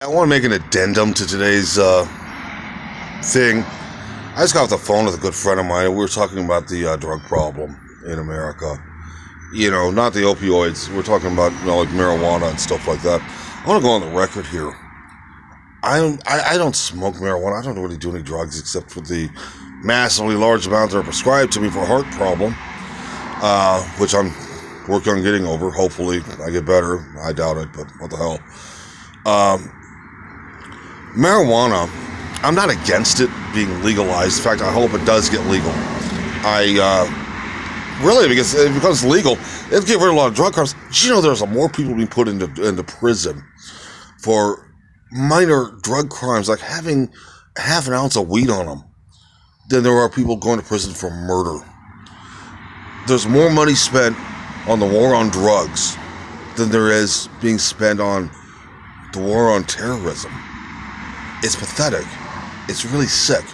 I want to make an addendum to today's thing. I just got off the phone with a good friend of mine. We were talking about the drug problem in America. You know, not the opioids. We're talking about like marijuana and stuff like that. I want to go on the record here. I don't smoke marijuana. I don't really do any drugs except for the massively large amounts that are prescribed to me for a heart problem, which I'm working on getting over. Hopefully, I get better. I doubt it, but what the hell. Marijuana, I'm not against it being legalized. In fact, I hope it does get legal. Because if it becomes legal, it'll get rid of a lot of drug crimes. Did you know there's more people being put into prison for minor drug crimes, like having half an ounce of weed on them, than there are people going to prison for murder? There's more money spent on the war on drugs than there is being spent on the war on terrorism. It's pathetic. It's really sick.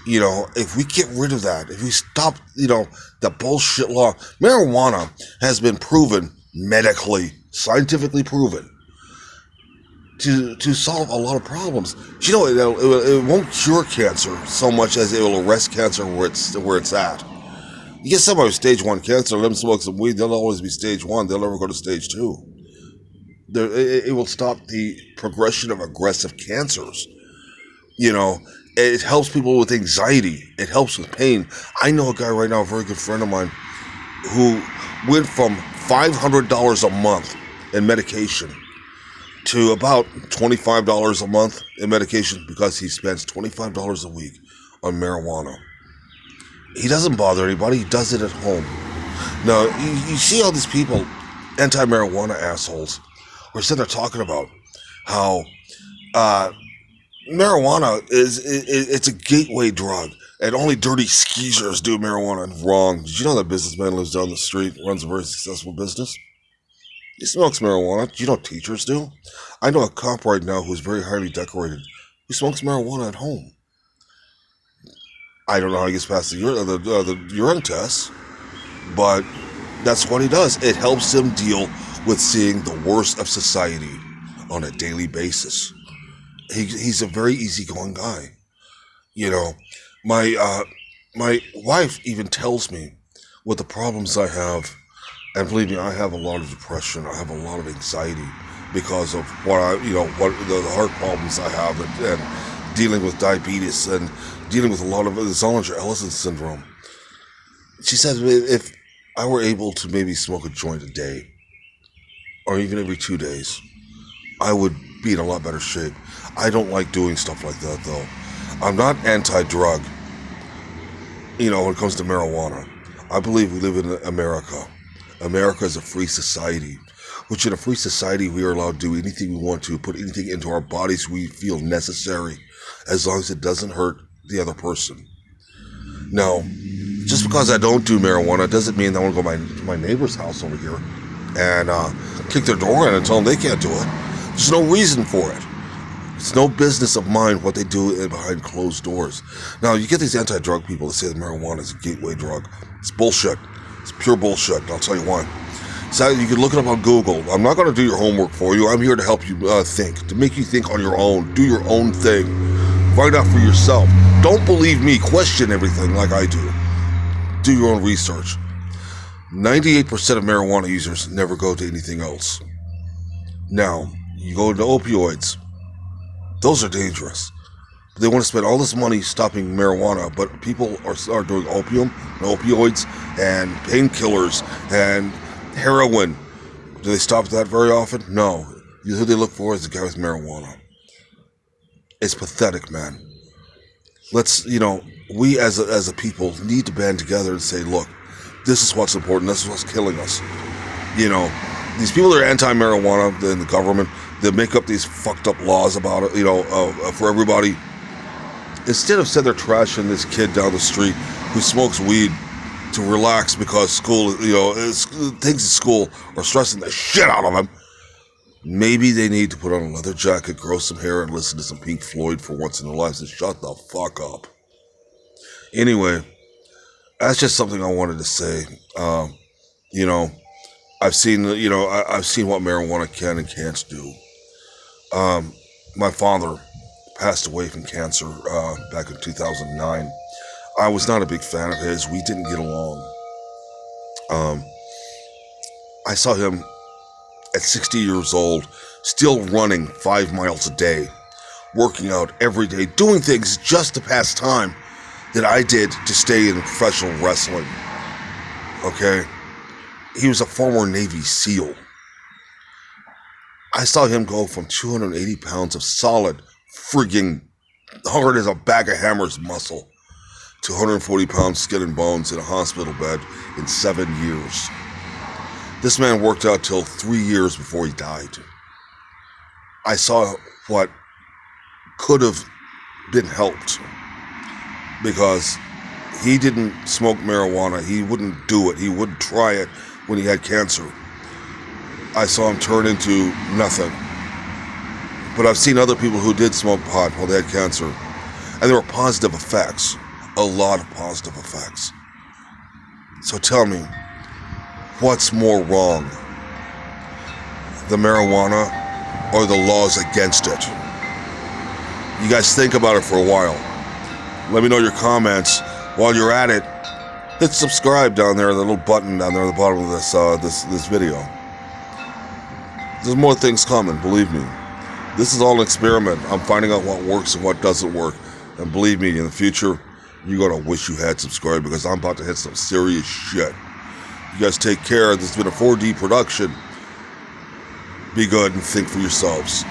You know, if we get rid of that, if we stop, the bullshit law, marijuana has been proven medically, scientifically proven to solve a lot of problems. You know, it won't cure cancer so much as it will arrest cancer where it's at. You get somebody with stage 1 cancer, let them smoke some weed, they'll always be stage 1. They'll never go to stage 2. It will stop the progression of aggressive cancers. You know, it helps people with anxiety. It helps with pain. I know a guy right now, a very good friend of mine, who went from $500 a month in medication to about $25 a month in medication because he spends $25 a week on marijuana. He doesn't bother anybody. He does it at home. Now, you see all these people, anti-marijuana assholes, we're sitting there talking about how marijuana it's a gateway drug, and only dirty skeezers do marijuana. Wrong. Did you know that businessman lives down the street, runs a very successful business? He smokes marijuana. Do you know what teachers do? I know a cop right now who's very highly decorated who smokes marijuana at home. I don't know how he gets past the urine test, but that's what he does. It helps him deal with seeing the worst of society on a daily basis. He's a very easygoing guy. You know, my wife even tells me what the problems I have, and believe me, I have a lot of depression. I have a lot of anxiety because of what the heart problems I have, and dealing with diabetes and dealing with a lot of Zollinger-Ellison syndrome. She says if I were able to maybe smoke a joint a day, or even every 2 days, I would be in a lot better shape. I don't like doing stuff like that, though. I'm not anti-drug, when it comes to marijuana. I believe we live in America. America is a free society, which in a free society, we are allowed to do anything we want to, put anything into our bodies we feel necessary, as long as it doesn't hurt the other person. Now, just because I don't do marijuana doesn't mean that I want to go to my neighbor's house over here and kick their door in and tell them they can't do it. There's no reason for it. It's no business of mine what they do behind closed doors. Now, you get these anti-drug people that say that marijuana is a gateway drug. It's bullshit. It's pure bullshit, and I'll tell you why. So you can look it up on Google. I'm not going to do your homework for you. I'm here to help you think, to make you think on your own. Do your own thing. Find out for yourself. Don't believe me. Question everything like I do. Do your own research. 98% of marijuana users never go to anything else. Now, you go into opioids. Those are dangerous. They want to spend all this money stopping marijuana, but people are doing opium and opioids and painkillers and heroin. Do they stop that very often? No. Who they look for is the guy with marijuana. It's pathetic, man. Let's, we as a people need to band together and say, look, this is what's important. This is what's killing us. These people that are anti-marijuana in the government, they make up these fucked up laws about it, for everybody. Instead of sitting there trashing this kid down the street who smokes weed to relax because school, things at school are stressing the shit out of him, maybe they need to put on a leather jacket, grow some hair, and listen to some Pink Floyd for once in their lives and shut the fuck up. Anyway, that's just something I wanted to say. I've seen what marijuana can and can't do. my father passed away from cancer back in 2009. I was not a big fan of his. We didn't get along. Um, I saw him at 60 years old, still running 5 miles a day, working out every day, doing things just to pass time that I did to stay in professional wrestling. Okay? He was a former Navy SEAL. I saw him go from 280 pounds of solid, frigging hard as a bag of hammers muscle to 140 pounds skin and bones in a hospital bed in 7 years. This man worked out till 3 years before he died. I saw what could have been helped because he didn't smoke marijuana. He wouldn't do it. He wouldn't try it when he had cancer. I saw him turn into nothing. But I've seen other people who did smoke pot while they had cancer, and there were positive effects, a lot of positive effects. So tell me, what's more wrong? The marijuana or the laws against it? You guys think about it for a while. Let me know your comments. While you're at it, hit subscribe down there, the little button down there at the bottom of this video. There's more things coming, believe me. This is all an experiment. I'm finding out what works and what doesn't work. And believe me, in the future, you're going to wish you had subscribed because I'm about to hit some serious shit. You guys take care. This has been a 4D production. Be good and think for yourselves.